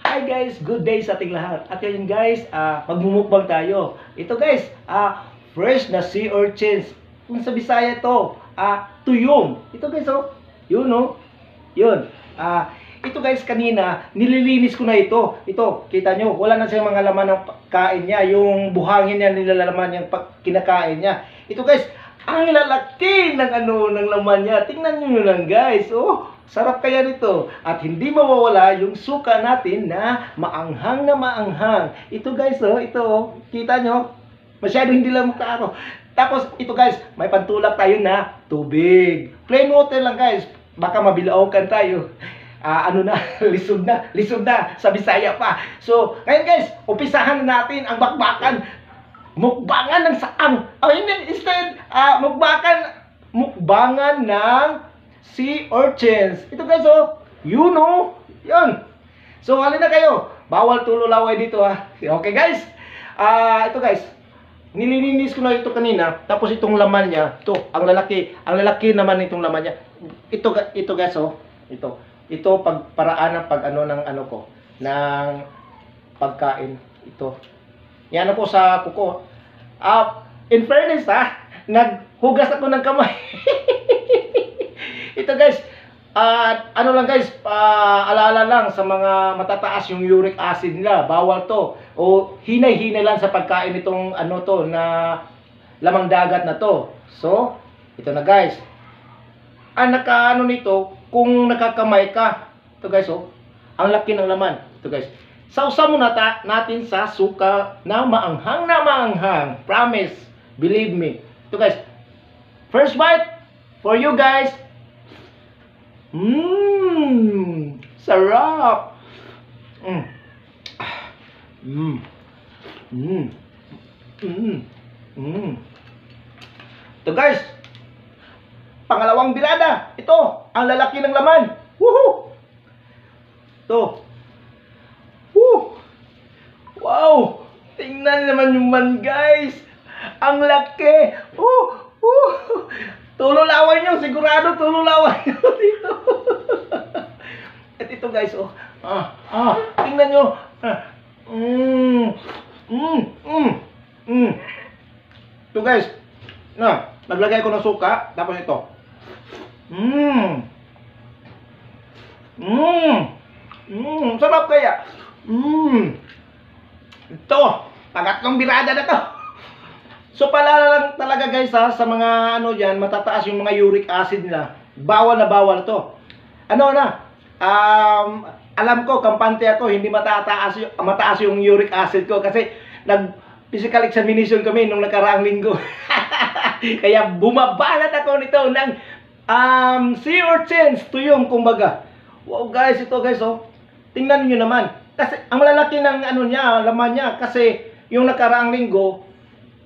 Hi guys, good day sa ating lahat. At ngayon guys, magmumukbang tayo. Ito guys, fresh na sea urchins. Kung sa Bisaya to, tuyong. Ito guys, oh. Yun, oh. Yun. Ito guys, kanina, nililinis ko na ito. Ito, kita nyo, wala na siyang mga laman ng kain niya. Yung buhangin niya, nilalaman yung kinakain niya. Ito guys, ang lalaki ng ng laman niya. Tingnan nyo lang guys, oh. Sarap kaya nito. At hindi mawawala yung suka natin na maanghang na maanghang. Ito guys, oh, ito, oh. Kita nyo? Masyado hindi lang mukha. Tapos, ito guys, may pantulak tayo na tubig. Plain water lang guys. Baka mabilaukan tayo. Lisod na, sa Bisaya pa. So, ngayon guys, umpisahan na natin ang bakbakan. Mukbangan ng saang. Instead, mukbangan ng sea urchins. Ito guys, oh. You know. Yun. So, halina kayo. Bawal tululaway dito, ha. Okay guys. Ito guys. Nililinis ko na ito kanina. Tapos itong laman niya. Ito, ang lalaki. Ang lalaki naman itong laman niya. Ito guys, oh. Ito paraan ng ng pagkain. Ito. Yan ako sa kuko. In fairness, naghugas ako ng kamay. Ito guys, alaala lang sa mga matataas yung uric acid nila, bawal to. O hinay-hinay lang sa pagkain itong na lamang dagat na to. So, ito na guys. Ang nito, kung nakakamay ka, ito guys, oh, ang laki ng laman. Ito guys. Sausa muna natin sa suka na maanghang. Promise. Believe me. Ito guys. First bite for you guys. Sarap. Ito guys. Pangalawang birada. Ito, ang lalaki ng laman. Woohoo! Ito. Woo! Wow! Tingnan naman yung man, guys. Ang laki. Tululawan nyo. Sigurado tululawan nyo dito. At ito, guys, oh. Tingnan nyo. Ito, guys. Naglagay ko ng suka. Tapos ito. Sarap kaya. Ito, pangatlong birada na to. So pala lang talaga guys, sa mga diyan, matataas yung mga uric acid nila. Bawal na bawal to. Alam ko, kampante ako, hindi mataas yung uric acid ko kasi nag-physical examination kami nung nakaraang linggo. Kaya bumabanat ako nito ng sea urchins, tuyong kumbaga. Wow guys, ito guys, oh. Tingnan niyo naman. Kasi ang lalaki ng laman niya kasi yung nakaraang linggo,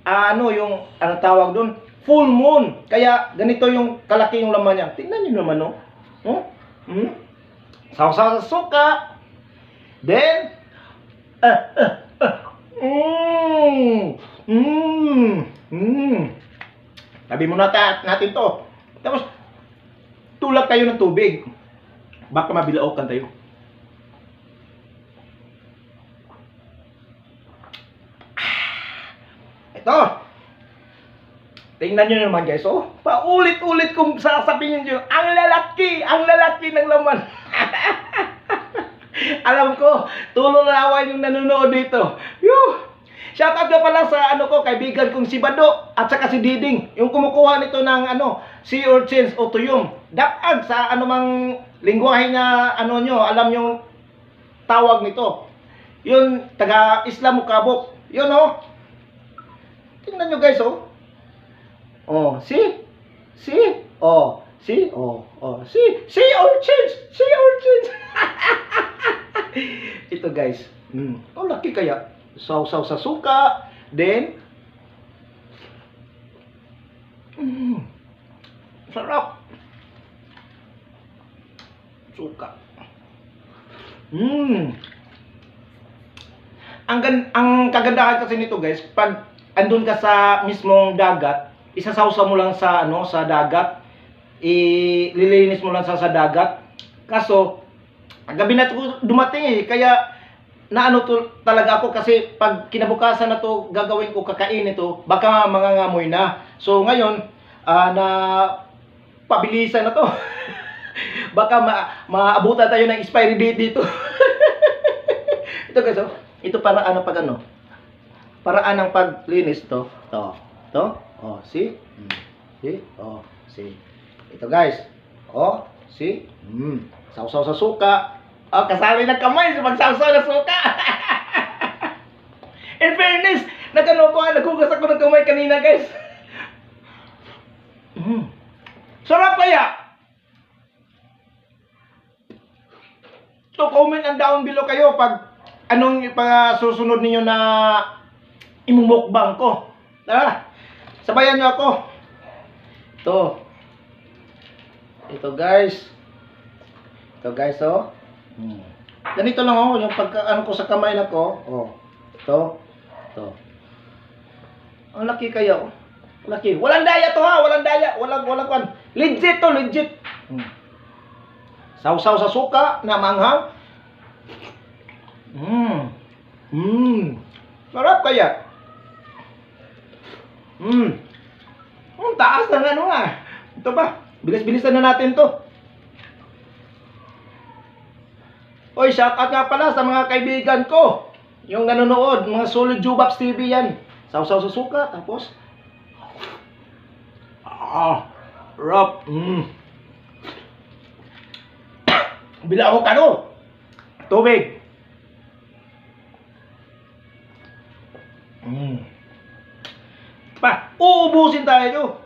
yung tawag doon, full moon. Kaya ganito yung kalaki yung laman niya. Tingnan niyo naman, no? Sausaw sa suka. Then Sabi muna natin to. Tapos tulak tayo ng tubig. Baka mabilaukan tayo. Ito. Tingnan nyo naman guys, oh. Paulit-ulit kong sasabihin nyo, ang lalaki ng laman. Alam ko, tululawan yung nanonood dito. Shout out ka pala sa kaibigan kong si Bado at saka si Diding, yung kumukuha nito ng sea urchins o tuyong. Dapat sa anumang lingwahe na alam yung tawag nito. Yun, taga Islam Mukabok. Yun, oh. Tingnan nyo guys, oh. See? Sea urchins. Ito guys. Ang laki kaya. Sausaw sa suka. Then sarap. Suka. Ang kagandahan kasi nito guys, pag andun ka sa mismong dagat, isasawsaw mo lang sa sa dagat, ililinis mo lang sa dagat. Kaso gabi na dumating kaya naano to talaga ako kasi pag kinabukasan na to gagawin ko, kakain ito, baka mangangamoy na. So ngayon, na pabilisan na to. Baka maabutan tayo ng expiry date dito. Ito guys, oh. Ito para ano pag ano? Paraan ng paglinis to. To. Oh, see? See? Oh, see. Ito guys. Oh, see? Sausaw sa suka. Oh, kasali ng kamay sa magsawsaw ng suka. In fairness, naghugas ako ng kamay kanina guys. Sarap kaya? So, comment and down below kayo pag anong susunod ninyo na imumukbang ko. Tara, sabayan nyo ako. Ito guys. Oh. Ganito lang oh, yung pagka ko sa kamay na ko. Oh. Ito. Ang laki kayo. Laki. Walang daya to ha, walang daya. Walang kwan. Legit to, legit. Sausaw sa suka na manghang. Sarap kaya. Ang taas na ano nga. Ito ba? Bilis-bilisan na natin to. Oy, shout out nga pala sa mga kaibigan ko. Yung nanonood, mga solid Jubabs TV yan. Sausaw sa suka, tapos rap. Bila ako kano. Tubig. Uubusin tayo.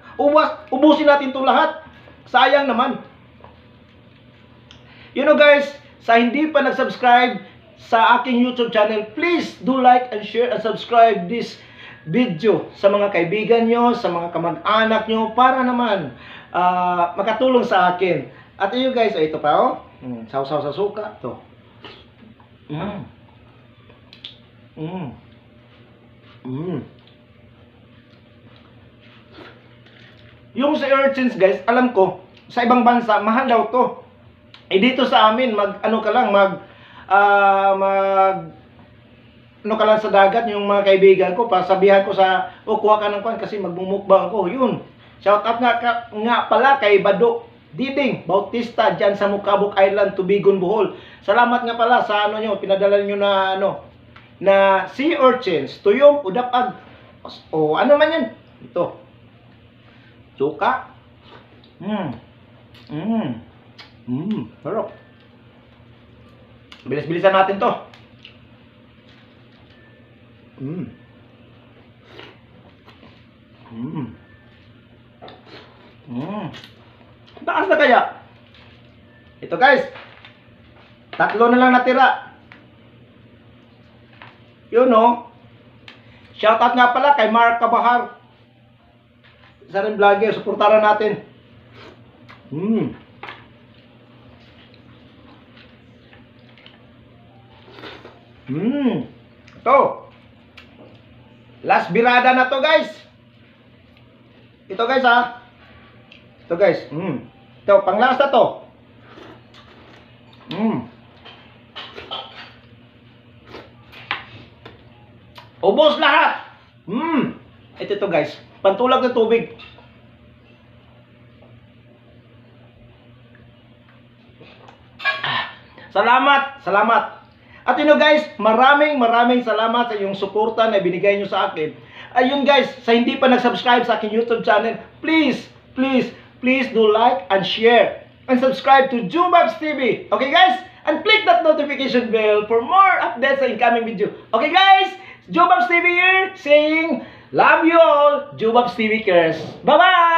Ubusin natin 'tong lahat. Sayang naman. You know guys, sa hindi pa nag-subscribe sa aking YouTube channel, please do like and share and subscribe this video sa mga kaibigan nyo, sa mga kamag-anak nyo, para naman makatulong sa akin. At you guys, ito pa oh. Sausaw sa suka. Ito. Yung sa urchins guys, alam ko, sa ibang bansa, mahal daw to. Dito sa amin, ano ka lang sa dagat, yung mga kaibigan ko, pasabihan ko sa, kuha ka ng kwan kasi magmumukbang ako. Yun. Shout out nga pala kay Bado Diding Bautista dyan sa Mukabok Island, Tubigon, Bohol. Salamat nga pala sa nyo, pinadala nyo na na sea urchins, tuyong, udapag. O ano man yan? Ito. Suka. Sarap. Bilis-bilisan natin to. Taas na kaya? Ito guys. 3 na lang natira. Yun no. Shoutout nga pala kay Mark Kabahar. Isa rin vlogger, suportaran natin. Ito. Last birada na to guys. Ito guys ha. Ito guys. Ito, panglasa to. Ubos lahat. Ito guys. Pantulag ng tubig. Salamat. At guys, maraming salamat sa iyong suporta na binigay nyo sa akin. Ayun guys, sa hindi pa nag-subscribe sa aking YouTube channel, please do like and share and subscribe to Jubabs TV. Okay guys? And click that notification bell for more updates sa incoming video. Okay guys? Jubabs TV here saying, love you all, Jubabs TV cares. Bye-bye!